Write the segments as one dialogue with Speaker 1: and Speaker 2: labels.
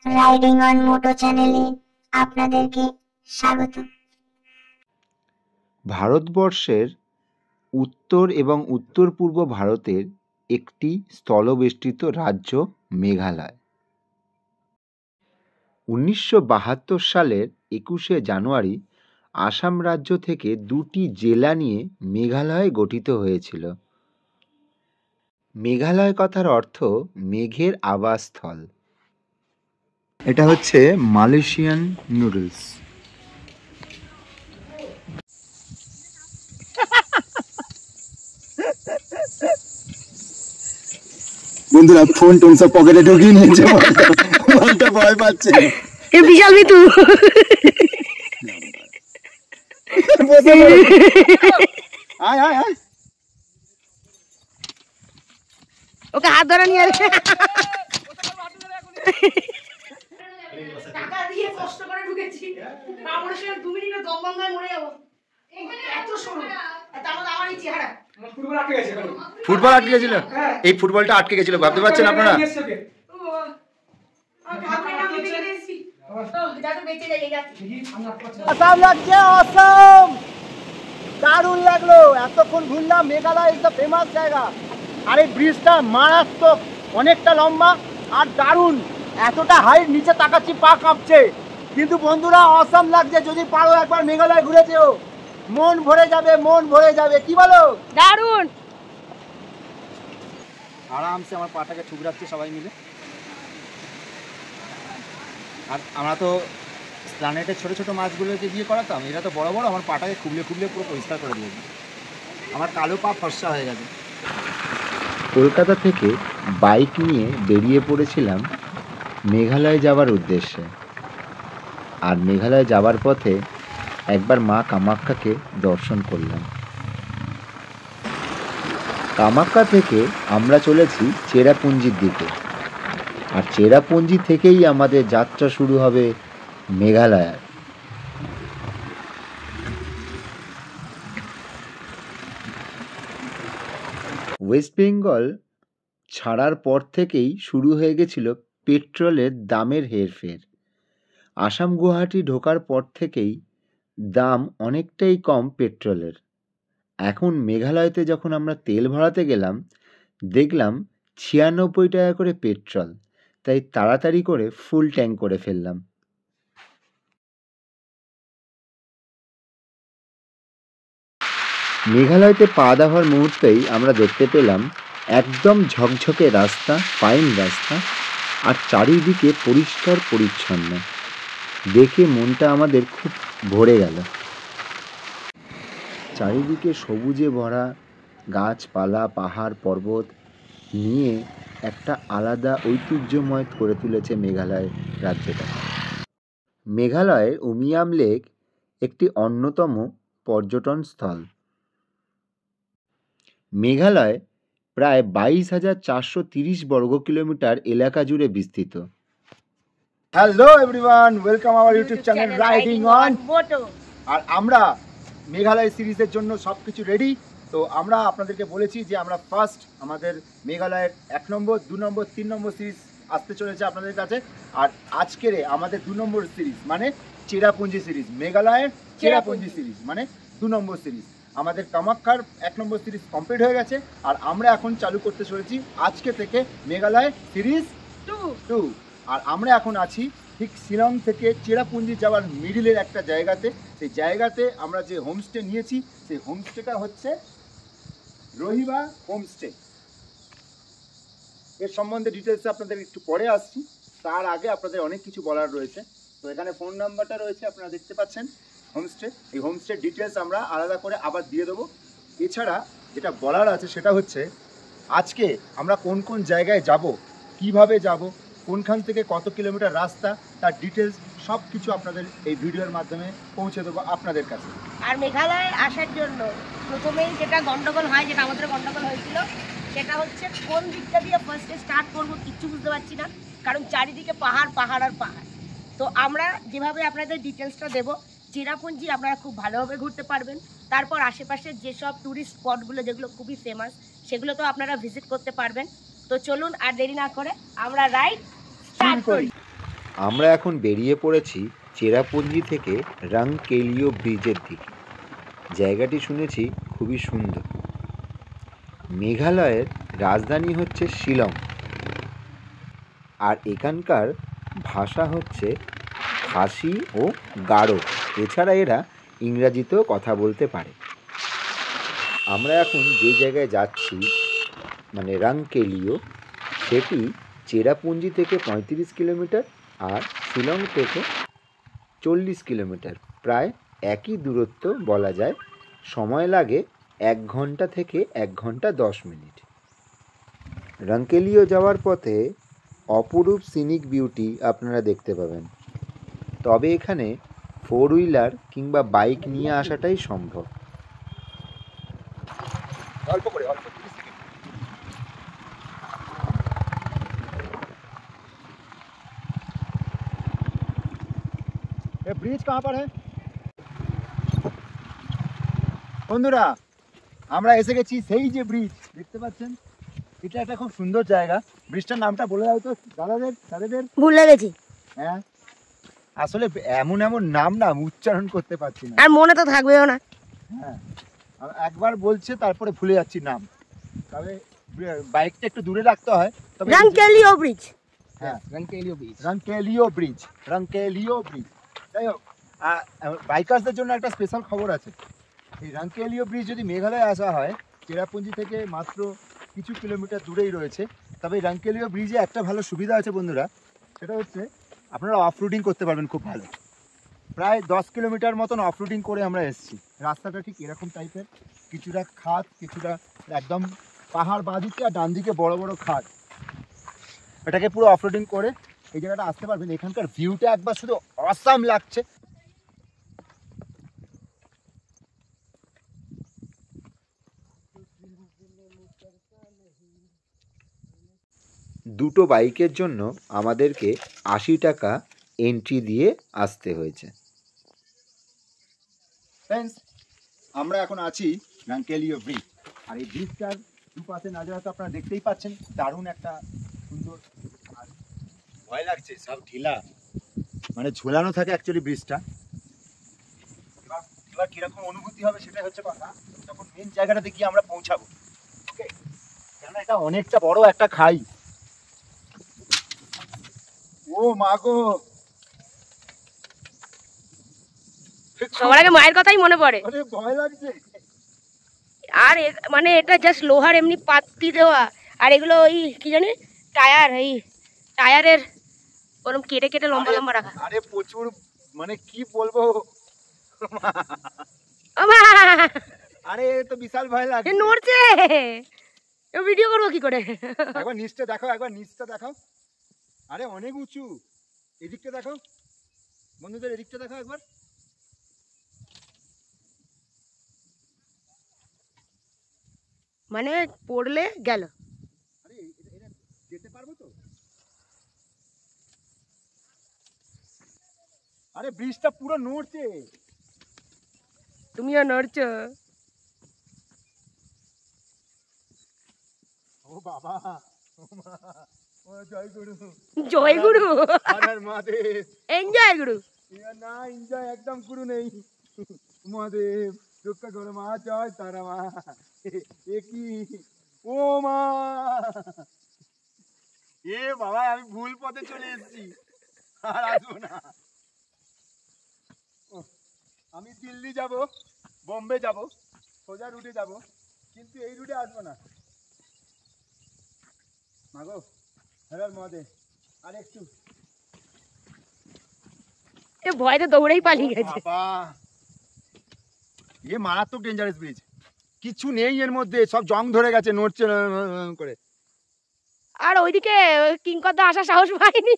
Speaker 1: Riding on মোটো চ্যানেলে আপনাদেরকে স্বাগত।
Speaker 2: ভারতবর্ষের উত্তর এবং উত্তর পূর্ব ভারতের একটি স্থলবেষ্টিত রাজ্য মেঘালয়। 1972 সালের 21শে জানুয়ারি আসাম রাজ্য থেকে দুটি জেলা নিয়ে মেঘালয় গঠিত হয়েছিল। মেঘালয় কথার অর্থ মেঘের আবাসস্থল। এটা হচ্ছে মালয়েশিয়ান নুডলস।
Speaker 3: বন্ধুরা ফোন টোন সব পকেটে ঢুকিয়ে নিয়েছে, বলটা ভয় পাচ্ছে।
Speaker 4: এ বিশাল মিতু
Speaker 3: আয় আয় আয়,
Speaker 4: ওকে হাত ধরে নিয়ে আসে।
Speaker 5: টাকা দিয়ে কষ্ট করে ঢুকেছি, আমার সঙ্গে 2 মিনিটে দম বন্ধ হয়ে মরে যাবো। এত সরু, তাহলে আমার এই চেহারা।
Speaker 3: ফুটবল আটকে গেছিল। এই ফুটবলটা আটকে গেছিল, ভাবতে পারছেন আপনারা?
Speaker 6: আসাম লাগছে, অসম দারুণ লাগলো। এতক্ষণ ঘুরলাম, মেঘালয় ইজ দ্য ফেমাস জায়গা। আর এই ব্রিজটা মারাত্মক, অনেকটা লম্বা আর দারুণ। এতটা হাইট, নিচে তাকাচ্ছি পা কাঁপছে। কিন্তু বন্ধুরা অসম লাগছে, যদি পারো একবার মেঘালয় ঘুরে যেও, মন ভরে যাবে, মন ভরে যাবে। কি বলো?
Speaker 4: দারুণ।
Speaker 6: আরামসে আমার পাটাকে ঠুকরাচ্ছে সবাই মিলে। আর আমরা তো প্ল্যানেটের ছোট ছোট মাছগুলোকে দিয়ে করাতাম, এরা তো বড় বড়, আমার পাটাকে খুবলে খুবলে পুরো পরিষ্কার করে দিয়েছে। আমার কালো পা ফর্সা হয়ে গেছে।
Speaker 2: কলকাতা থেকে বাইক নিয়ে বেরিয়ে পড়েছিলাম মেঘালয় যাওয়ার উদ্দেশ্যে। আর মেঘালয় যাওয়ার পথে একবার মা কামাখ্যাকে দর্শন করলাম। কামাখ্যা থেকে আমরা চলেছি চেরাপুঞ্জির দিকে। আর চেরাপুঞ্জি থেকেই আমাদের যাত্রা শুরু হবে মেঘালয়। ওয়েস্ট বেঙ্গল ছাড়ার পর থেকেই শুরু হয়ে গেছিল পেট্রোলের দামের হেরফের। আসাম গুয়াহাটি ঢোকার পর থেকেই দাম অনেকটাই কম পেট্রোলের। এখন মেঘালয়তে যখন আমরা তেল ভরাতে গেলাম, দেখলাম 96 টাকা করে পেট্রোল। তাই তাড়াতাড়ি করে ফুল ট্যাঙ্ক করে ফেললাম। মেঘালয়তে পা দেওয়ার মুহূর্তেই আমরা দেখতে পেলাম একদম ঝকঝকে রাস্তা, ফাইন রাস্তা, আর চারিদিকে পরিষ্কার পরিচ্ছন্ন। দেখে মনটা আমাদের খুব ভরে গেল। চারিদিকে সবুজে ভরা গাছপালা, পাহাড় পর্বত নিয়ে একটা আলাদা ঐতিহ্যময় করে তুলেছে মেঘালয় রাজ্যটা। মেঘালয়ের উমিয়াম লেক একটি অন্যতম পর্যটন স্থল। মেঘালয় প্রায় 22,430 বর্গ কিলোমিটার এলাকা জুড়ে বিস্তৃত।
Speaker 6: Hello everyone, welcome our YouTube channel riding on
Speaker 4: মোটো।
Speaker 6: আর আমরা মেঘালয় সিরিজের জন্য সব কিছু রেডি। তো আমরা আপনাদেরকে বলেছি যে আমরা ফার্স্ট আমাদের মেঘালয়ের 1 নম্বর, 2 নম্বর, 3 নম্বর সিরিজ আসতে চলেছে আপনাদের কাছে। আর আজকের আমাদের 2 নম্বর সিরিজ মানে চেরাপুঞ্জি সিরিজ, মেঘালয়ের চেরাপুঞ্জি সিরিজ মানে 2 নম্বর সিরিজ। আমাদের কামাখ্যার 1 নম্বর সিরিজ কমপ্লিট হয়ে গেছে, আর আমরা এখন চালু করতে চলেছি আজকে থেকে মেঘালয় সিরিজ 2। আর আমরা এখন আছি ঠিক শিলং থেকে চেরাপুঞ্জি যাওয়ার মিডিলের একটা জায়গাতে। সেই জায়গাতে আমরা যে হোমস্টে নিয়েছি, সেই হোমস্টেটা হচ্ছে রহিবা হোমস্টে। এর সম্বন্ধে ডিটেলসে আপনাদের একটু পরে আসছি, তার আগে আপনাদের অনেক কিছু বলার রয়েছে। তো এখানে ফোন নাম্বারটা রয়েছে, আপনারা দেখতে পাচ্ছেন হোমস্টে। এই হোমস্টের ডিটেলস আমরা আলাদা করে আবার দিয়ে দেবো। এছাড়া যেটা বলার আছে সেটা হচ্ছে আজকে আমরা কোন কোন জায়গায় যাব, কিভাবে যাব, কোনখান থেকে কত কিলোমিটার রাস্তা, তার ডিটেলস সব কিছু আপনাদের এই ভিডিওর মাধ্যমে পৌঁছে দেবো আপনাদের কাছে।
Speaker 4: আর মেঘালয়ে আসার জন্য প্রথমেই যেটা গন্ডগোল হয়, যেটা আমাদের গন্ডগোল হয়েছিল, সেটা হচ্ছে কোন দিকটা দিয়ে ফার্স্টে স্টার্ট করবো কিচ্ছু বুঝতে পারছি না, কারণ চারিদিকে পাহাড় পাহাড় আর পাহাড়। তো আমরা যেভাবে আপনাদের ডিটেলসটা দেবো, চেরাপুঞ্জি আপনারা খুব ভালোভাবে ঘুরতে পারবেন। তারপর আশেপাশের যেসব ট্যুরিস্ট স্পটগুলো যেগুলো খুবই ফেমাস, সেগুলো তো আপনারা ভিজিট করতে পারবেন। তো চলুন আর দেরি না করে আমরা রাইড স্টার্ট করি।
Speaker 2: আমরা এখন বেরিয়ে পড়েছি চেরাপুঞ্জি থেকে রাংকেলিও ব্রিজের দিকে। জায়গাটি শুনেছি খুবই সুন্দর। মেঘালয়ের রাজধানী হচ্ছে শিলং, আর এখানকার ভাষা হচ্ছে খাসি ও গারো। এছাড়া এরা ইংরাজিতেও কথা বলতে পারে। আমরা এখন যে জায়গায় যাচ্ছি মানে রাংকেলিও, সেটি চেরাপুঞ্জি থেকে 35 কিলোমিটার আর শিলং থেকে 40 কিলোমিটার, প্রায় একই দূরত্ব বলা যায়। সময় লাগে 1 ঘন্টা থেকে 1 ঘন্টা 10 মিনিট। রাংকেলিও যাওয়ার পথে অপরূপ সিনিক বিউটি আপনারা দেখতে পাবেন, তবে এখানে 4 হুইলার কিংবা বাইক নিয়ে আসাটাই সম্ভব।
Speaker 6: অল্প করে, অল্প 30 সেকেন্ড। ये ब्रिज कहाँ पर है? বন্ধুরা, আমরা এসে গেছি সেই যে ব্রিজ দেখতে পাচ্ছেন। এটা একটা খুব সুন্দর জায়গা। ব্রিজটার নামটা বলে দাও তো দাদাদের।
Speaker 4: ভুলে গেছি,
Speaker 6: হ্যাঁ, আসলে এমন এমন নাম না উচ্চারণ করতে পারছি না।
Speaker 4: আর মনে তো থাকবেও না।
Speaker 6: হ্যাঁ, একবার বলছে তারপরে ভুলে যাচ্ছি নাম। তবে বাইকটা একটু দূরে রাখতে হয়। তবে
Speaker 4: রাংকেলিও ব্রিজ।
Speaker 6: হ্যাঁ, রাংকেলিও ব্রিজ। যাই হোক, বাইকার্সদের জন্য একটা স্পেশাল খবর আছে। এই রাংকেলিও ব্রিজ যদি মেঘালয়ে আসা হয়, চেরাপুঞ্জি থেকে মাত্র কিছু কিলোমিটার দূরেই রয়েছে। তবে এই রাংকেলিও ব্রিজে একটা ভালো সুবিধা আছে বন্ধুরা, সেটা হচ্ছে আপনারা অফরোডিং করতে পারবেন খুব ভালো। প্রায় 10 কিলোমিটার মতন অফরোডিং করে আমরা এসেছি। রাস্তাটা ঠিক এরকম টাইপের, কিছুটা খাদ, কিছুটা একদম পাহাড় বাঁদিকে আর ডান দিকে বড় বড় খাদ। এটাকে পুরো অফরোডিং করে এই জায়গাটা আসতে পারবেন। এখানকার ভিউটা একবার শুধু অসাম লাগছে।
Speaker 2: দুটো বাইকের জন্য আমাদেরকে 80 টাকা এন্ট্রি দিয়ে আসতে হয়েছে।
Speaker 6: ফ্রেন্ডস, আমরা এখন আছি রাংকেলিও ব্রিজ। আর এই ব্রিজটার দুপাশে নাজারা তো আপনারা দেখতেই পাচ্ছেন, দারুণ একটা সুন্দর। আর ভয় লাগছে, সব ঢিলা, মানে ঝোলানো থাকে অ্যাকচুয়ালি ব্রিজটা। এবার কিরকম অনুভূতি হবে সেটাই হচ্ছে কথা, যখন মেন জায়গাটাতে গিয়ে আমরা পৌঁছাবো। ওকে, কেন এটা অনেকটা বড় একটা খাই। ও মা গো,
Speaker 4: সবার আগে মায়ের কথাই মনে পড়ে।
Speaker 6: আরে ভয় লাগছে।
Speaker 4: আর মানে এটা জাস্ট লোহার এমনি পাত্তি দেওয়া, আর এগুলো ওই কি জানি টায়ার, এই টায়ারের ওরকম কেটে কেটে লম্বা লম্বা রাখা।
Speaker 6: আরে প্রচুর, মানে কি বলবো, আরে তো বিশাল ভয়
Speaker 4: এ
Speaker 6: লাগছে।
Speaker 4: নড়ছে, ভিডিও করবো কি করে?
Speaker 6: একবার নিচটা দেখো, একবার নিচটা দেখাও। আরে অনেক উঁচু। এদিকটা দেখো বন্ধুদের, এদিকটা দেখো একবার।
Speaker 4: মানে পড়লে গেল।
Speaker 6: আরে এটা যেতে পারবো তো? আরে ব্রিজটা পুরো নড়ছে।
Speaker 4: তুমিও নড়ছো।
Speaker 6: ও বাবা, ও মা, ও জয় গুরু,
Speaker 4: জয় গুরু,
Speaker 6: হর হর মহাদেব।
Speaker 4: এনজয় গুরু।
Speaker 6: না, এনজয় একদম গুরু নেই। মহাদেব দুঃখ করো মা, জয় তারা মা। এ কি, ও মা, এ বাবা, আমি ভুল পথে চলে এসেছি, আর আসবো না। আমি দিল্লি যাব, বোম্বে যাব, সোজা রুটে যাব, কিন্তু এই রুটে আসবো না। মাগো, হর মহাদেব, আর একটু।
Speaker 4: এ ভয়তে দৌড়েই পালিয়ে গেছে।
Speaker 6: বাবা, এ মারাত্মক ডেঞ্জারাস ব্রিজ। কিছু নেই এর মধ্যে, সব জং ধরে গেছে, নড়ছে করে।
Speaker 4: আর ওইদিকে কিংকর্দা আসার সাহস পাইনি।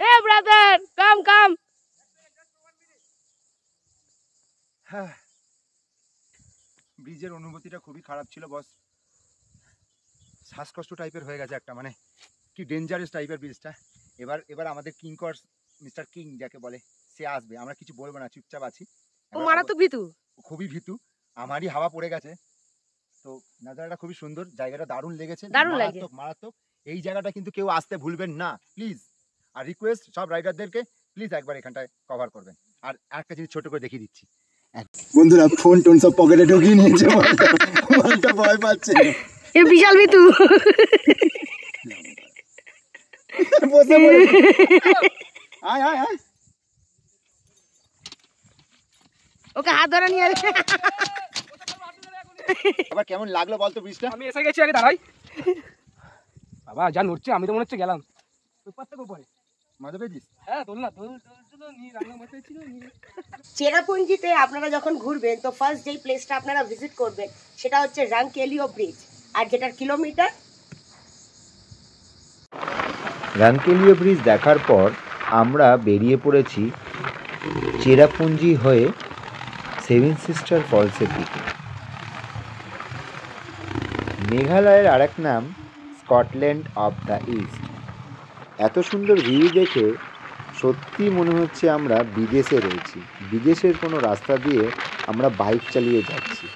Speaker 4: এ ব্রাদার, কাম কাম।
Speaker 6: হ্যাঁ, ব্রিজের অনুভূতিটা খুবই খারাপ ছিল বস। শ্বাসকষ্ট টাইপের হয়ে গেছে একটা, মানে কি ডেঞ্জারাস টাইপের ব্রিজটা। এবার আমাদের কিংকর, মিস্টার কিং যাকে বলে, সে আসবে। আমরা কিছু বলবো না, চুপচাপ আছি।
Speaker 4: ও মারাত্মক ভীতু,
Speaker 6: খুবই ভীতু। আমারই হাওয়া পড়ে গেছে। তো নাজারাটা খুবই সুন্দর, জায়গাটা দারুণ লেগেছে,
Speaker 4: দারুণ লাগছে।
Speaker 6: মারাত্মক। এই জায়গাটা কিন্তু কেউ আসতে ভুলবেন না প্লিজ। আর রিকোয়েস্ট সব রাইডারদেরকে প্লিজ একবার এখানটায় কভার করবেন। আর একটা জিনিস ছোট করে দেখিয়ে দিচ্ছি,
Speaker 3: বন্ধুরা ফোন টোন সব পকেটে ঢুকিয়ে নিয়েছে, মালটা ভয় পাচ্ছে।
Speaker 5: এ বিশাল বিতু
Speaker 3: বসে পড়েছে। আয় আয় আয়।
Speaker 5: ওকে হাত ধরে নিয়ে আসে।
Speaker 6: আবার কেমন লাগলো বলতো ব্রিজটা?
Speaker 7: আমি এসে গেছি, আগে দাঁড়াই। বাবা যা নড়ছে, আমি তো মনে হচ্ছে গেলাম পরে।
Speaker 6: মজা পেয়েছিস?
Speaker 7: হ্যাঁ তোল না, তোল নিয়ে রান্না বসেছিল।
Speaker 4: চেরাপুঞ্জিতে আপনারা যখন ঘুরবেন তো ফার্স্ট যেই প্লেসটা আপনারা ভিজিট করবেন সেটা হচ্ছে রাংকেলিও ব্রিজ, আর যেটার কিলোমিটার।
Speaker 2: রানকেলিও ব্রিজ দেখার পর আমরা বেরিয়ে পড়েছি চেরাপুঞ্জি হয়ে সেভেন সিস্টার ফলসের দিকে। মেঘালয়ের আরেক নাম স্কটল্যান্ড অফ দ্য ইস্ট। এত সুন্দর ভিউ দেখে সত্যি মনে হচ্ছে আমরা বিদেশে রয়েছি, বিদেশের কোনো রাস্তা দিয়ে আমরা বাইক চালিয়ে যাচ্ছি।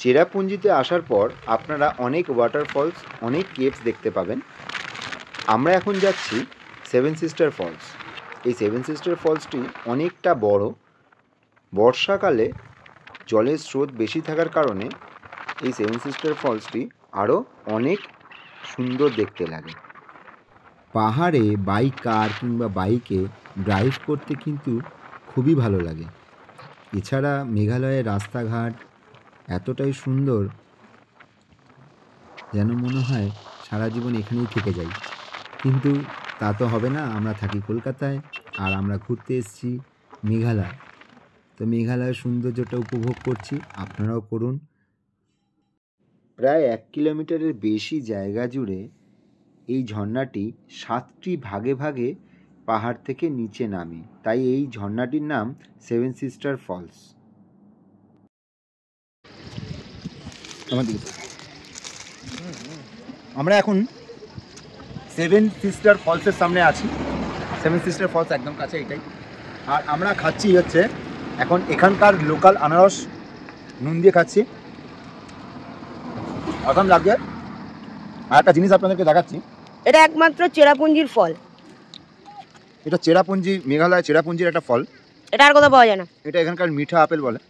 Speaker 2: চেরাপুঞ্জিতে আসার পর আপনারা অনেক ওয়াটারফলস, অনেক কেভস দেখতে পাবেন। আমরা এখন যাচ্ছি সেভেন সিস্টার ফলস। এই সেভেন সিস্টার ফলসটি অনেকটা বড়। বর্ষাকালে জলের স্রোত বেশি থাকার কারণে এই সেভেন সিস্টার ফলসটি আরও অনেক সুন্দর দেখতে লাগে। পাহাড়ে বাইক, কার কিংবা বাইকে ড্রাইভ করতে কিন্তু খুবই ভালো লাগে। এছাড়া মেঘালয়ের রাস্তাঘাট এতটাই সুন্দর যেন মনে হয় সারা জীবন এখানেই থেকে যাই, কিন্তু তা তো হবে না। আমরা থাকি কলকাতায় আর আমরা ঘুরতে এসেছি মেঘালয়। তো মেঘালয়ের সৌন্দর্যটা উপভোগ করছি, আপনারাও করুন। প্রায় 1 কিলোমিটারের বেশি জায়গা জুড়ে এই ঝর্ণাটি 7টি ভাগে ভাগে পাহাড় থেকে নিচে নামে, তাই এই ঝর্ণাটির নাম সেভেন সিস্টার ফলস।
Speaker 6: আমরা এখন সেভেন সিস্টার ফলসের সামনে আছি। সেভেন সিস্টার ফলস একদম কাছে এটাই। আর আমরা খাচ্ছি হচ্ছে এখন এখানকার লোকাল আনারস নুন দিয়ে খাচ্ছি, এখন লাগছে। আর একটা জিনিস আপনাদেরকে দেখাচ্ছি,
Speaker 4: এটা একমাত্র চেরাপুঞ্জির ফল।
Speaker 6: এটা চেরাপুঞ্জি, মেঘালয় চেরাপুঞ্জির একটা ফল।
Speaker 4: এটা আর কোথাও পাওয়া যায় না।
Speaker 6: এটা এখানকার মিঠা আপেল বলে।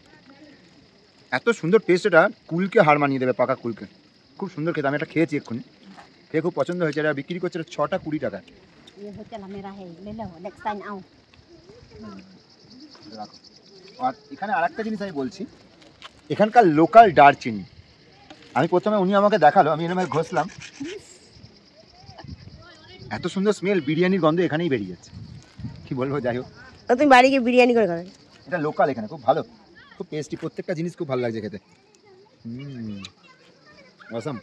Speaker 6: এত সুন্দর টেস্ট, এটা কুলকে হার মানিয়ে দেবে, পাকা কুলকে। খুব সুন্দর খেতে। আমি এটা খেয়েছি এক্ষুনি, খেয়ে খুব পছন্দ হয়েছে। এটা বিক্রি করছে 6টা 20 টাকা। আর এখানে আর একটা জিনিস আমি বলছি, এখানকার লোকাল দারচিনি। আমি প্রথমে উনি আমাকে দেখালো, আমি এরকম ঘষলাম, এত সুন্দর স্মেল, বিরিয়ানির গন্ধ এখানেই বেরিয়ে যাচ্ছে। কি বলবো, যাই হোক।
Speaker 4: তুমি বাড়ি গিয়ে বিরিয়ানি করে খাবে।
Speaker 6: এটা লোকাল, এখানে খুব ভালো, খুব টেস্টি। প্রত্যেকটা জিনিস খুব ভালো লাগছে খেতে। অসাম।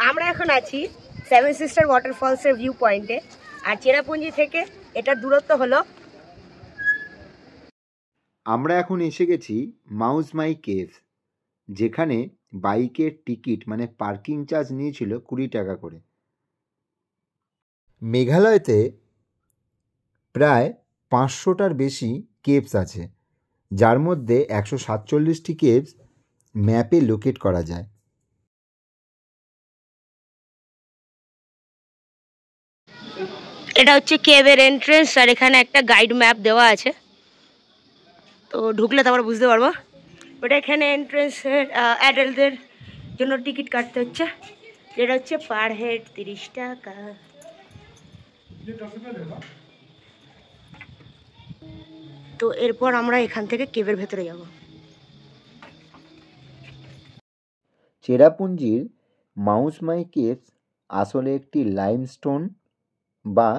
Speaker 4: আমরা এখন আছি সেভেন সিস্টার ওয়াটারফলসের ভিউ পয়েন্টে, আর চেরাপুঞ্জি থেকে এটার দূরত্ব হলো।
Speaker 2: আমরা এখন এসে গেছি মাউস মাই কেভ, যেখানে বাইকের টিকিট মানে পার্কিং চার্জ নিয়েছিল 20 টাকা করে। মেঘালয়তে প্রায় 500টার বেশি কেভস আছে, যার মধ্যে 147টি কেভস ম্যাপে লোকেট করা যায়।
Speaker 4: এটা হচ্ছে কেভের এন্ট্রেন্স, আর এখানে একটা গাইড ম্যাপ দেওয়া আছে, তো ঢুকলে তারপর বুঝতে পারবো। ওটা এখানে এন্ট্রেন্সের অ্যাডাল্টদের জন্য টিকিট কাটতে হচ্ছে, যেটা হচ্ছে পার হেড 30 টাকা। তো এরপর আমরা এখান থেকে কেভের ভেতরে যাব।
Speaker 2: চেরাপুঞ্জির মাউস মাই কেভস আসলে একটি লাইমস্টোন বা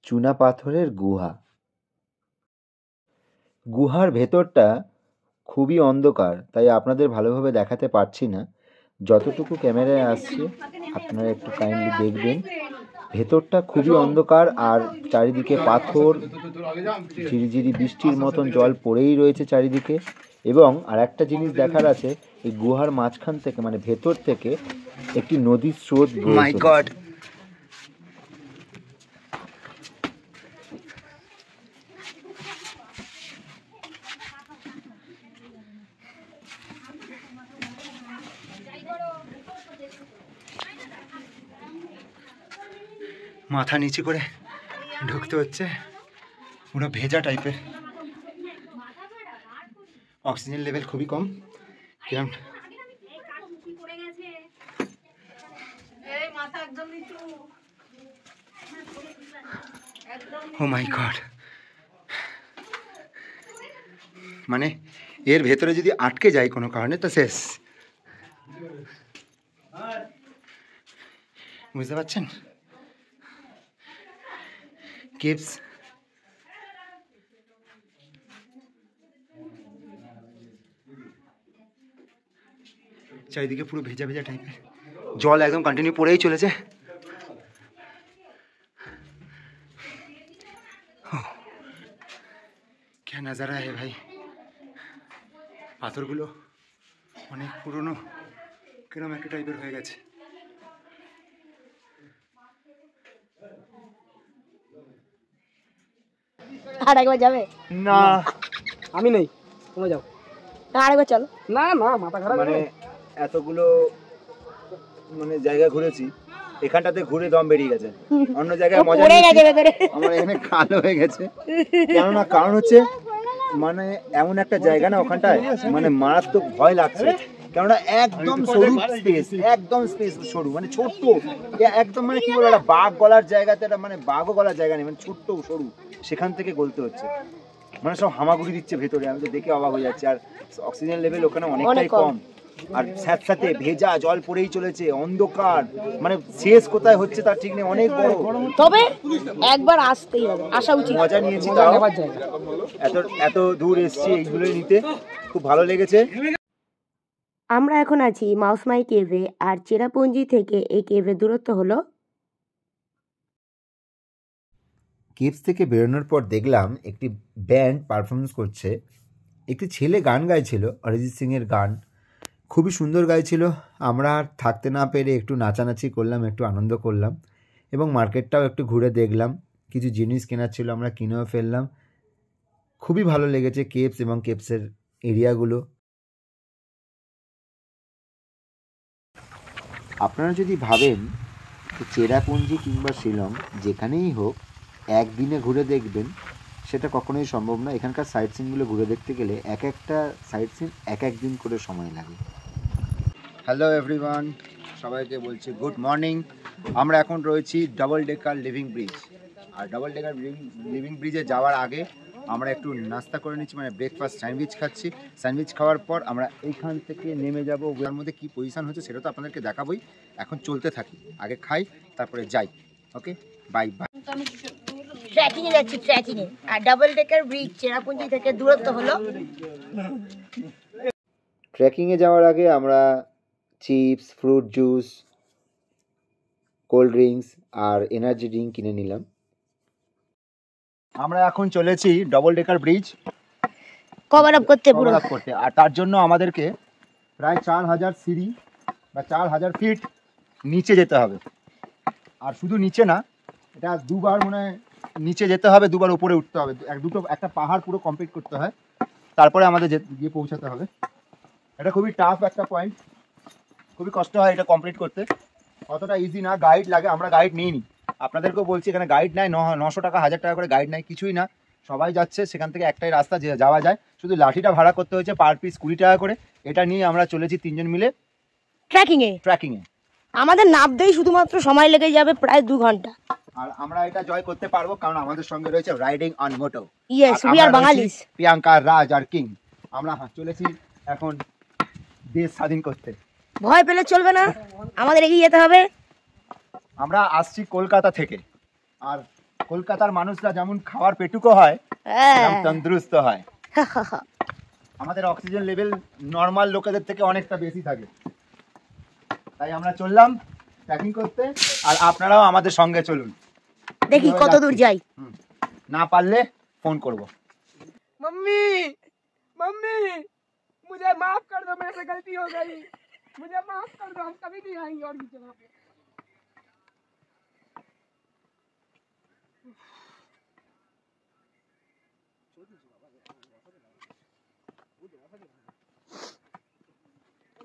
Speaker 2: চুনা পাথরের গুহা। গুহার ভেতরটা খুবই অন্ধকার, তাই আপনাদের ভালোভাবে দেখাতে পারছি না। যতটুকু ক্যামেরায় আসছে আপনারা একটু কাইন্ডলি দেখবেন। ভেতরটা খুবই অন্ধকার, আর চারিদিকে পাথর, ঝিরিঝিরি বৃষ্টির মতন জল পড়েই রয়েছে চারিদিকে। এবং আর একটা জিনিস দেখার আছে, এই গুহার মাঝখান থেকে মানে ভেতর থেকে একটি নদীর স্রোত বয়ে
Speaker 6: মাই গড। মাথা নিচু করে ঢুকতে হচ্ছে, পুরো ভেজা টাইপের। অক্সিজেন লেভেল খুবই কম। কিরম ও মাই গড, মানে এর ভেতরে যদি আটকে যায় কোনো কারণে তো শেষ। বুঝতে পারছেন? কেভস চারিদিকে পুরো ভেজা ভেজা টাইপের, জল একদম কন্টিনিউ পড়েই চলেছে। क्या नज़ारा है भाई। পাথরগুলো অনেক পুরনো, কিরম একটা টাইপের হয়ে গেছে।
Speaker 4: আর একবার যাবে?
Speaker 6: না
Speaker 7: আমি নেই, তোমরা যাও।
Speaker 4: না আরেকবার চলো।
Speaker 7: না না, মাথা খারাপ।
Speaker 6: মানে এতগুলো মানে জায়গা ঘুরেছি, এখানটাতে ঘুরে দম বেরিয়ে গেছে। অন্য জায়গায় মজা
Speaker 4: পড়ে গেছে
Speaker 6: নিয়েছি,
Speaker 4: ভেতরে।
Speaker 6: আমার এখানে কালো হয়ে গেছে। কেননা কারণ হচ্ছে মানে এমন একটা জায়গা না ওখানটায়, মানে মারাত্মক ভয় লাগছে। কেননা একদম সরু স্পেস, একদম স্পেস সরু, মানে ছোট্ট একদম, মানে কি বলবো, একটা বাঘ গলার জায়গাতে একটা, মানে বাঘও গলার জায়গা নেই, মানে ছোট্ট সরু, সেখান থেকে গলতে হচ্ছে। মানে সব হামাগুড়ি দিচ্ছে ভেতরে, আমি তো দেখে অবাক হয়ে যাচ্ছি। আর অক্সিজেন লেভেল ওখানে অনেকটাই কম, আর স্যাঁতস্যাঁতে ভেজা জল পড়েই চলেছে, অন্ধকার, মানে শেষ কোথায় হচ্ছে তার ঠিক নেই, অনেক বড়।
Speaker 4: তবে একবার আসতেই হবে, আসা উচিত।
Speaker 6: মজা নিয়েছি, তাও এত এত দূর এসছি এইগুলো নিতে, খুব ভালো লেগেছে।
Speaker 4: আমরা এখন আছি মাউসমাই কেভে, আর চেরাপুঞ্জি থেকে এই কেভের দূরত্ব হলো।
Speaker 2: কেভস থেকে বেরোনোর পর দেখলাম একটি ব্যান্ড পারফরমেন্স করছে। একটি ছেলে গান গাইছিল, অরিজিৎ সিংয়ের গান, খুবই সুন্দর গাইছিল। আমরা আর থাকতে না পেরে একটু নাচানাচি করলাম, একটু আনন্দ করলাম, এবং মার্কেটটাও একটু ঘুরে দেখলাম। কিছু জিনিস কেনার ছিল, আমরা কিনেও ফেললাম। খুবই ভালো লেগেছে কেভস এবং কেভসের এরিয়াগুলো। আপনারা যদি ভাবেন যে চেরাপুঞ্জি কিংবা শিলং যেখানেই হোক একদিনে ঘুরে দেখবেন, সেটা কখনোই সম্ভব না। এখানকার সাইট সিনগুলো ঘুরে দেখতে গেলে এক একটা সাইট সিন এক এক দিন করে সময় লাগে।
Speaker 6: হ্যালো এভরিওয়ান, সবাইকে বলছি গুড মর্নিং। আমরা এখন রয়েছি ডাবল ডেকার লিভিং ব্রিজ। আর ডাবল ডেকার লিভিং ব্রিজে যাওয়ার আগে আমরা একটু নাস্তা করে নিচ্ছি, মানে ব্রেকফাস্ট স্যান্ডউইচ খাচ্ছি। স্যান্ডউইচ খাওয়ার পর আমরা এইখান থেকে নেমে যাব। ওয়ার মধ্যে কী পজিশান হচ্ছে সেটা তো আপনাদেরকে দেখাবোই। এখন চলতে থাকি, আগে খাই তারপরে যাই। Okay, bye bye.
Speaker 4: ট্রেকিং এ যাচ্ছি, ট্রেকিং এ। আর ডাবল ডেকার ব্রিজ চেরাপুঞ্জি থেকে দূরত্ব হলো।
Speaker 2: ট্রেকিংয়ে যাওয়ার আগে আমরা chips, fruit juice, cold drinks আর এনার্জি ড্রিঙ্ক কিনে নিলাম।
Speaker 6: আমরা এখন চলেছি double decker bridge
Speaker 4: cover up করতে পুরো।
Speaker 6: কভার আপ করতে। আর তার জন্য আমাদেরকে প্রায় 4000 সিঁড়ি বা 4000 ফিট নিচে যেতে হবে। আর শুধু নিচে না, এটা দুবার মনে হয় নিচে যেতে হবে, দুবার উপরে উঠতে হবে। একটা পাহাড় পুরো কমপ্লিট করতে হয়, তারপরে আমাদের গিয়ে পৌঁছাতে হবে। এটা খুবই টাফ একটা পয়েন্ট, খুবই কষ্ট হয় এটা কমপ্লিট করতে, অতটা ইজি না। গাইড লাগে, আমরা গাইড নিইনি। আপনাদেরকেও বলছি, এখানে গাইড নাই। 900 টাকা 1000 টাকা করে গাইড নাই, কিছুই না। সবাই যাচ্ছে, সেখান থেকে একটাই রাস্তা যে যাওয়া যায়, শুধু লাঠিটা ভাড়া করতে হয়েছে পার পিস 20 টাকা করে। এটা নিয়ে আমরা চলেছি 3 জন মিলে ট্রেকিংয়ে।
Speaker 4: আমাদের নামতেই শুধুমাত্র সময় লেগে যাবে প্রায় 2 ঘন্টা।
Speaker 6: আর আমরা এটা জয় করতে পারবো, কারণ আমাদের সঙ্গে রয়েছে riding on moto.
Speaker 4: Yes, we are Bengalis.
Speaker 6: Priyanka, Raj আর কিং। আমরা চলেছি এখন দেশ স্বাধীন করতে।
Speaker 4: ভয় পেলে চলবে না, আমাদের এগিয়ে যেতে হবে।
Speaker 6: আমরা আসছি কলকাতা থেকে, আর কলকাতার মানুষরা যেমন খাওয়ার পেটুকো হয়, তেমন তন্দুরুস্ত হয়। আমাদের অক্সিজেন লেভেল নর্মাল লোকেদের থেকে অনেকটা বেশি থাকে, তাই আমরা চললাম ট্রেকিং করতে। আর আপনারাও আমাদের সঙ্গে চলুন,
Speaker 4: দেখি কত দূর যাই।
Speaker 6: না পারলে ফোন করব।
Speaker 7: मम्मी मम्मी मुझे माफ कर दो, मेरे से गलती हो गई, मुझे माफ कर दो, हम कभी नहीं आएंगे और भी जगह पे।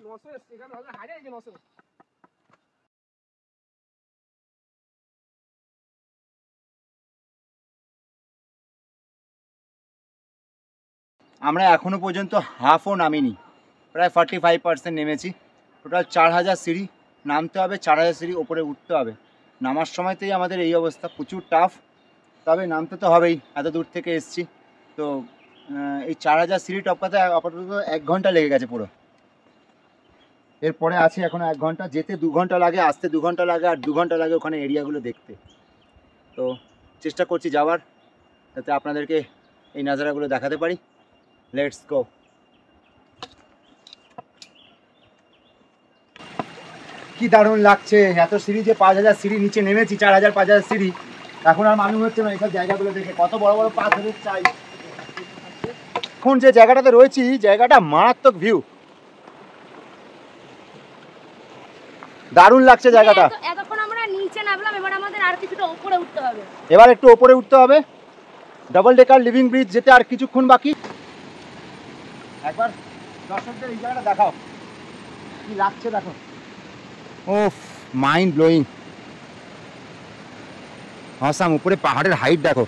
Speaker 7: নশো এখানে হাজার 900।
Speaker 6: আমরা এখনও পর্যন্ত হাফও নামিনি, প্রায় 45% নেমেছি। টোটাল 4000 সিঁড়ি নামতে হবে, 4000 সিঁড়ি ওপরে উঠতে হবে। নামার সময়তেই আমাদের এই অবস্থা, প্রচুর টাফ, তবে নামতে তো হবেই, এত দূর থেকে এসছি। তো এই 4000 সিঁড়ি টপকাতে আপাতত 1 ঘন্টা লেগে গেছে পুরো। এরপরে আছে এখনো 1 ঘন্টা, যেতে 2 ঘন্টা লাগে, আসতে 2 ঘন্টা লাগে, আর 2 ঘন্টা লাগে ওখানে এরিয়াগুলো দেখতে। তো চেষ্টা করছি যাওয়ার, যাতে আপনাদেরকে এই নাজারাগুলো দেখাতে পারি। Let's go. কি দারুণ লাগছে, এত সিঁড়ি যে 5000 সিঁড়ি নিচে নেমেছি, 4000 5000 সিঁড়ি, এখন আর মানুষ হচ্ছে না এইসব জায়গাগুলো দেখে। কত বড় বড় পাথরের চাই। এখন যে জায়গাটাতে রয়েছি, জায়গাটা মারাত্মক ভিউ, দারুণ লাগছে জায়গাটা।
Speaker 4: এতক্ষণ আমরা নিচে নামলাম, এবার আমাদের আর কিছুটা উপরে উঠতে হবে।
Speaker 6: এবার একটু উপরে উঠতে হবে। ডাবল ডেকার লিভিং ব্রিজ যেতে আর কিছুক্ষণ বাকি। একবার দর্শকদের এই জায়গাটা দেখাও, কি লাগছে দেখো। ও মাইন্ড ব্লোয়িং, অসাম। উপরে পাহাড়ের হাইট দেখো।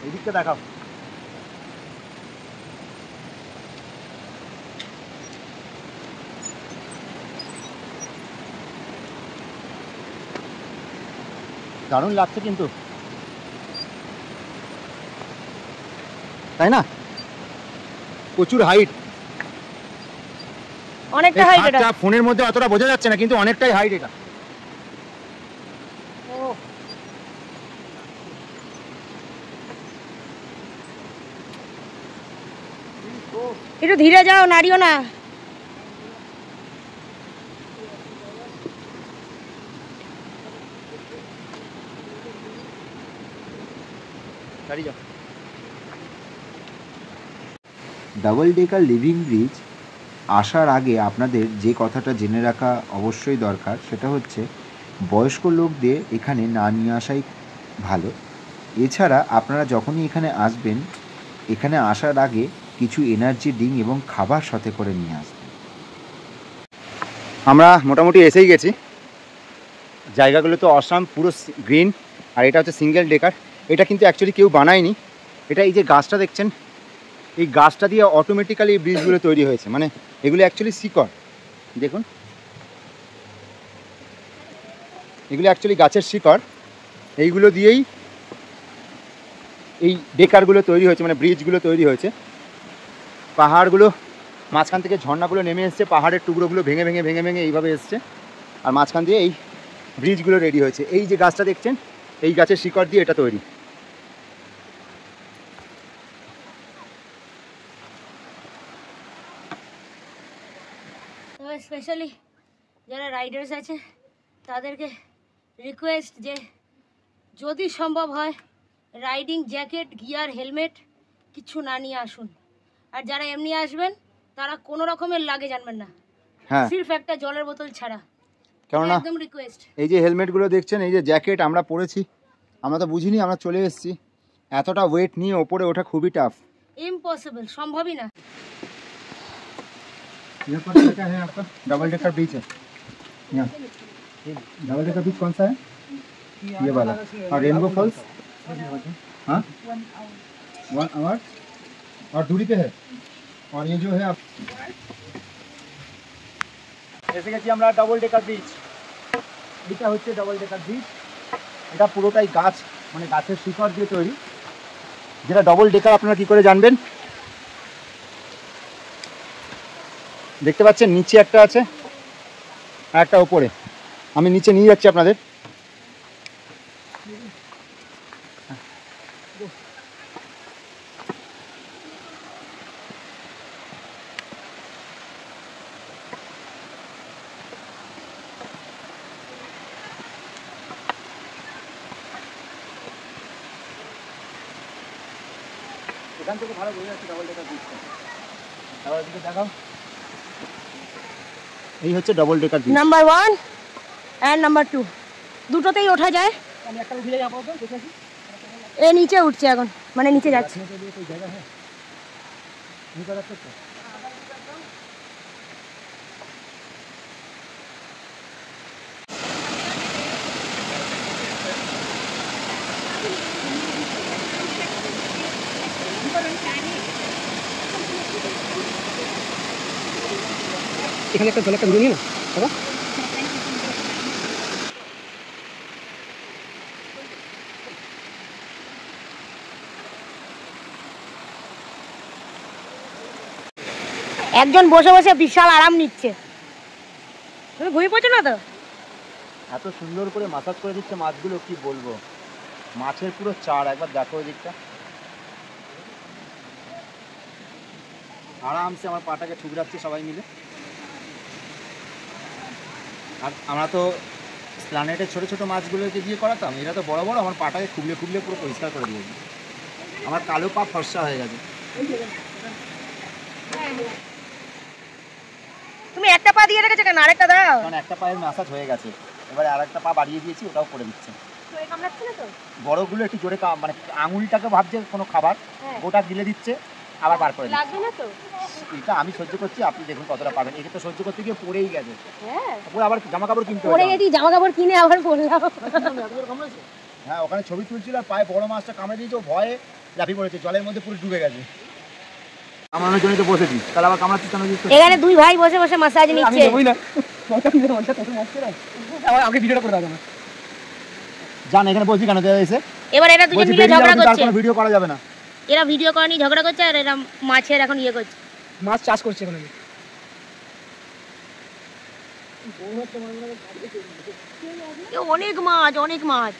Speaker 6: এই দিকটা দেখাও। দারুণ লাগছে কিন্তু, তাই না? প্রচুর হাইট,
Speaker 4: অনেকটা হাইট এটা।
Speaker 6: ফোনের মধ্যে অতটা বোঝা যাচ্ছে না, কিন্তু অনেকটাই হাইট এটা।
Speaker 4: একটু ধীরে যাও, নাড়িও না।
Speaker 2: ডাবল ডেকার লিভিং ব্রিজ আসার আগে আপনাদের যে কথাটা জেনে রাখা অবশ্যই দরকার, সেটা হচ্ছে বয়স্ক লোকদের এখানে না নিয়ে আসাই ভালো। এছাড়া আপনারা যখনই এখানে আসবেন, এখানে আসার আগে কিছু এনার্জি ড্রিঙ্ক এবং খাবার সাথে করে নিয়ে আসবেন।
Speaker 6: আমরা মোটামুটি এসেই গেছি। জায়গাগুলো তো অসাম, পুরো গ্রিন। আর এটা হচ্ছে সিঙ্গেল ডেকার। এটা কিন্তু অ্যাকচুয়ালি কেউ বানায়নি, এটা এই যে গাছটা দেখছেন, এই গাছটা দিয়ে অটোমেটিক্যালি এই ব্রিজগুলো তৈরি হয়েছে। মানে এগুলো অ্যাকচুয়ালি শিকড়, দেখুন এগুলো অ্যাকচুয়ালি গাছের শিকড়। এইগুলো দিয়েই এই ডেকারগুলো তৈরি হয়েছে, মানে ব্রিজগুলো তৈরি হয়েছে। পাহাড়গুলো মাঝখান থেকে ঝর্ণাগুলো নেমে এসছে, পাহাড়ের টুকরোগুলো ভেঙে ভেঙে ভেঙে ভেঙে এইভাবে এসছে, আর মাঝখান দিয়ে এই ব্রিজগুলো রেডি হয়েছে। এই যে গাছটা দেখছেন, এই গাছের শিকড় দিয়ে এটা তৈরি।
Speaker 4: তবে স্পেশালি যারা রাইডার্স আছে তাদেরকে রিকোয়েস্ট যে যদি সম্ভব হয় রাইডিং জ্যাকেট, গিয়ার, হেলমেট কিছু না নিয়ে আসুন। আর যারা এমনি আসবেন তারা কোনো রকমের লাগেজ আনবেন না,
Speaker 6: হ্যাঁ,
Speaker 4: সির্ফ একটা জলের বোতল ছাড়া।
Speaker 6: কেননা
Speaker 4: একদম রিকোয়েস্ট।
Speaker 6: এই যে হেলমেটগুলো দেখছেন, এই যে জ্যাকেট আমরা পরেছি, আমরা তো বুঝিনি, আমরা চলে এসেছি। এতটা ওয়েট নিয়ে ওপরে ওঠা খুবই টাফ,
Speaker 4: ইম্পসিবল, সম্ভবই না।
Speaker 6: यहाँ पर क्या है आपका? डबल डेकर बीच है यहाँ। डबल डेकर बीच कौन सा है? ये वाला। और रेनबो फॉल्स? हाँ, 1 आवर और दूरी पे है। और ये जो है आप এসে গেছি আমরা ডাবল ডেকার ব্রিজ। এটা হচ্ছে ডাবল ডেকার ব্রিজ। এটা পুরোটাই গাছ, মানে গাছের শিকড় দিয়ে তৈরি। যেটা ডাবল ডেকার আপনারা কি করে জানবেন? দেখতে পাচ্ছেন নিচে একটা আছে আর একটা উপরে। আমি নিচে নিয়ে যাচ্ছি আপনাদের। এখান থেকে ভালো বোঝা যাচ্ছে ডাবল ডেকার ব্রিজটা। আবার দিকে দেখাও। এই হচ্ছে double decker bridge.
Speaker 4: Number 1 and number 2 দুটোতেই ওঠা যায়।
Speaker 5: আমি একটা উঠে যাবো তো দেখে আসি।
Speaker 4: এ নিচে উঠছে এখন, মানে নিচে যাচ্ছে।
Speaker 7: এখানে একটা জল একটা ঘুরে নিয়ে না বাবা।
Speaker 4: একজন বসে বসে বিশাল আরাম নিচ্ছে। তুমি ঘুমিয়ে পড়ছো না তো?
Speaker 6: এত সুন্দর করে মাসাজ করে দিচ্ছে মাছগুলো, কি বলবো, মাছের পুরো চার। একবার দেখো ওই দিকটা, আরামসে আমার পাটাকে ঠুকরাচ্ছে সবাই মিলে। আর আমরা তো প্ল্যানেটের ছোটো ছোটো মাছগুলোকে দিয়ে করাতাম, এরা তো বড় বড়, আমার পাটাকে খুবলে খুবলে পুরো পরিষ্কার করে দিয়েছে। আমার কালো পা ফর্সা হয়ে গেছে।
Speaker 4: তুমি একটা পা দিয়ে রেখেছো কেন? আরেকটা দাও।
Speaker 6: কারণ একটা পায়ের ম্যাসাজ হয়ে গেছে, এবারে আর একটা পা বাড়িয়ে দিয়েছি, ওটাও করে দিচ্ছে। বড়গুলো একটু জোরে মানে আঙুলটাকে ভাবছে কোনো খাবার, ওটা গিলে দিচ্ছে, আবার বার করে দিচ্ছে।
Speaker 4: লাগবে না তো?
Speaker 6: এটা আমি সহ্য করছি, আপনি দেখুন কতটা পাবেন। একে তো সহ্য করতে গিয়ে পড়েই গেছে। তারপর আবার জামা কাপড় কিনতে
Speaker 4: পরে
Speaker 6: হবে।
Speaker 4: গেছি জামা কাপড় কিনে আবার পরলাম।
Speaker 6: হ্যাঁ, ওখানে ছবি তুলছিল আর পায়ে বড় মাছটা কামড়ে দিয়েছে, ও ভয়ে লাফি পড়েছে, জলের মধ্যে পুরো ডুবে গেছে। কামড়ানোর জন্য তো বসেছি, তাহলে আবার কামড়াচ্ছিস কেন?
Speaker 4: এখানে দুই ভাই বসে বসে মাসাজ
Speaker 7: আমি
Speaker 4: নিচ্ছে।
Speaker 7: দেবই না আমাকে ভিডিওটা করে দাও না।
Speaker 6: জান এখানে বসবি কেন এসে?
Speaker 4: এবার এরা দুজন
Speaker 6: বলছি
Speaker 4: মিলে
Speaker 6: বেরিয়ে
Speaker 4: ঝগড়া
Speaker 6: যাও, তার
Speaker 4: করছে।
Speaker 6: কোনো ভিডিও করা যাবে না।
Speaker 4: এরা ভিডিও করা নিয়ে ঝগড়া করছে আর এরা মাছের এখন ইয়ে করছে।
Speaker 7: মাছ চাষ করছে এখন আমি।
Speaker 4: অনেক মাছ, অনেক মাছ।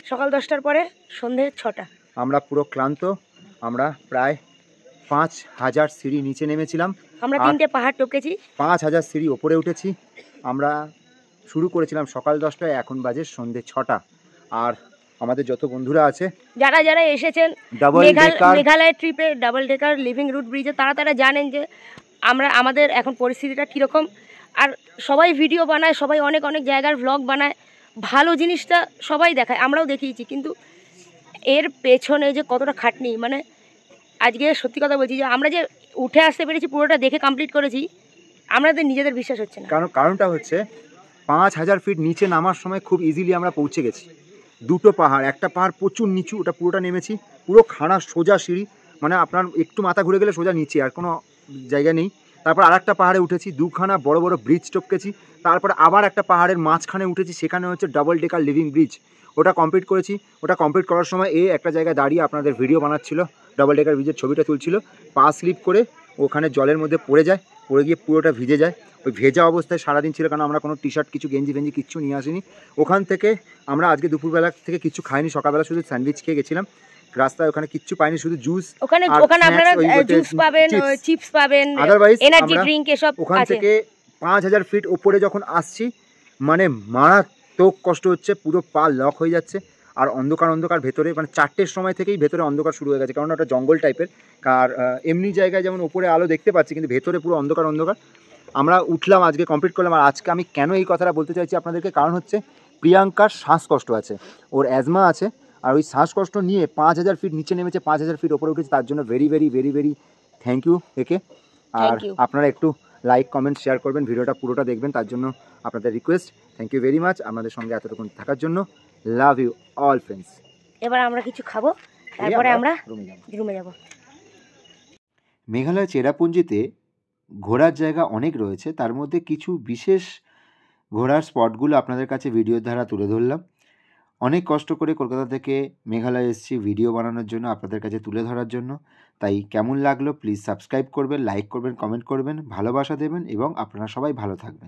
Speaker 4: সকাল 10টার পরে সন্ধে 6টা।
Speaker 6: আমরা পুরো ক্লান্ত, আমরা প্রায় 5000 সিঁড়ি নিচে নেমেছিলাম,
Speaker 4: আমরা 3টে পাহাড় টপকেছি।
Speaker 6: 5000 সিঁড়ি ওপরে উঠেছি। আমরা শুরু করেছিলাম সকাল 10টায়, এখন বাজে সন্ধে 6টা। আর আমাদের যত বন্ধুরা আছে,
Speaker 4: যারা যারা এসেছেন
Speaker 6: ডাবল ডেকার
Speaker 4: মেঘালয় ট্রিপে, ডাবল ডেকার লিভিং রুট ব্রিজে, তারা জানেন যে আমাদের এখন পরিস্থিতিটা কীরকম। আর সবাই ভিডিও বানায়, সবাই অনেক অনেক জায়গার ভ্লগ বানায়, ভালো জিনিসটা সবাই দেখায়, আমরাও দেখিয়েছি, কিন্তু এর পেছনে যে কতটা খাটনি, মানে আজকে সত্যি কথা বলছি যে আমরা যে উঠে আসতে পেরেছি, পুরোটা দেখে কমপ্লিট করেছি, আমাদের নিজেদের বিশ্বাস হচ্ছে না।
Speaker 6: কারণটা হচ্ছে 5000 ফিট নিচে নামার সময় খুব ইজিলি আমরা পৌঁছে গেছি। দুটো পাহাড়, একটা পাহাড় প্রচুর নিচু, ওটা পুরোটা নেমেছি, পুরো খাড়া সোজা সিঁড়ি, মানে আপনার একটু মাথা ঘুরে গেলে সোজা নিচে, আর কোনো জায়গা নেই। তারপর আর একটা পাহাড়ে উঠেছি, দুখানা বড় বড় ব্রিজ টপকেছি, তারপরে আবার একটা পাহাড়ের মাঝখানে উঠেছি, সেখানে হচ্ছে ডাবল ডেকার লিভিং ব্রিজ, ওটা কমপ্লিট করেছি। ওটা কমপ্লিট করার সময় একটা জায়গায় দাঁড়িয়ে আপনাদের ভিডিও বানাচ্ছিল, ডাবল ডেকার ব্রিজের ছবিটা তুলছিল, পা স্লিপ করে ওখানে জলের মধ্যে পড়ে যায়, পড়ে গিয়ে পুরোটা ভিজে যায়। ওই ভেজা অবস্থায় সারাদিন ছিল, কারণ আমরা কোনো টি শার্ট, কিছু গেঞ্জি ফেঞ্জি কিচ্ছু নিয়ে আসিনি। ওখান থেকে আমরা আজকে দুপুরবেলা থেকে কিছু খাইনি, সকালবেলা শুধু স্যান্ডউইচ খেয়ে গেছিলাম। রাস্তায় ওখানে কিচ্ছু পাইনি, শুধু জুস।
Speaker 4: ওখানে আপনারা জুস পাবেন, চিপস পাবেন,
Speaker 6: আদারওয়াইজ
Speaker 4: এনার্জি ড্রিঙ্ক এসব
Speaker 6: ওখান
Speaker 4: আছে।
Speaker 6: থেকে 5000 ফিট উপরে যখন আসছি, মানে মারাত্মক কষ্ট হচ্ছে, পুরো পা লক হয়ে যাচ্ছে। আর অন্ধকার ভেতরে, মানে 4টের সময় থেকেই ভেতরে অন্ধকার শুরু হয়ে গেছে, কারণ ওটা জঙ্গল টাইপের। আর এমনি জায়গায় যেমন উপরে আলো দেখতে পাচ্ছি, কিন্তু ভেতরে পুরো অন্ধকার। আমরা উঠলাম, আজকে কমপ্লিট করলাম। আর আজকে আমি কেন এই কথাটা বলতে চাইছি আপনাদেরকে, কারণ হচ্ছে প্রিয়াঙ্কার শ্বাসকষ্ট আছে, ওর অ্যাজমা আছে, আর ওই শ্বাসকষ্ট নিয়ে 5000 ফিট নিচে নেমেছে, 5000 ফিট ওপরে উঠেছে। তার জন্য very very very very thank you একে। আর আপনারা একটু লাইক, কমেন্ট, শেয়ার করবেন, ভিডিওটা পুরোটা দেখবেন, তার জন্য আপনাদের request. Thank you very much আমাদের সঙ্গে এতটুকুন থাকার জন্য। Love you all friends.
Speaker 4: এবার আমরা কিছু খাবো, তারপরে আমরা রুমে যাব।
Speaker 2: মেঘালয় চেরাপুঞ্জিতে ঘোরার জায়গা অনেক রয়েছে, তার মধ্যে কিছু বিশেষ ঘোরার স্পটগুলো আপনাদের কাছে ভিডিওর দ্বারা তুলে ধরলাম। অনেক কষ্ট করে কলকাতা থেকে মেঘালয় এসেছি ভিডিও বানানোর জন্য, আপনাদের কাছে তুলে ধরার জন্য। তাই কেমন লাগলো প্লিজ সাবস্ক্রাইব করবেন, লাইক করবেন, কমেন্ট করবেন, ভালোবাসা দেবেন, এবং আপনারা সবাই ভালো থাকবেন।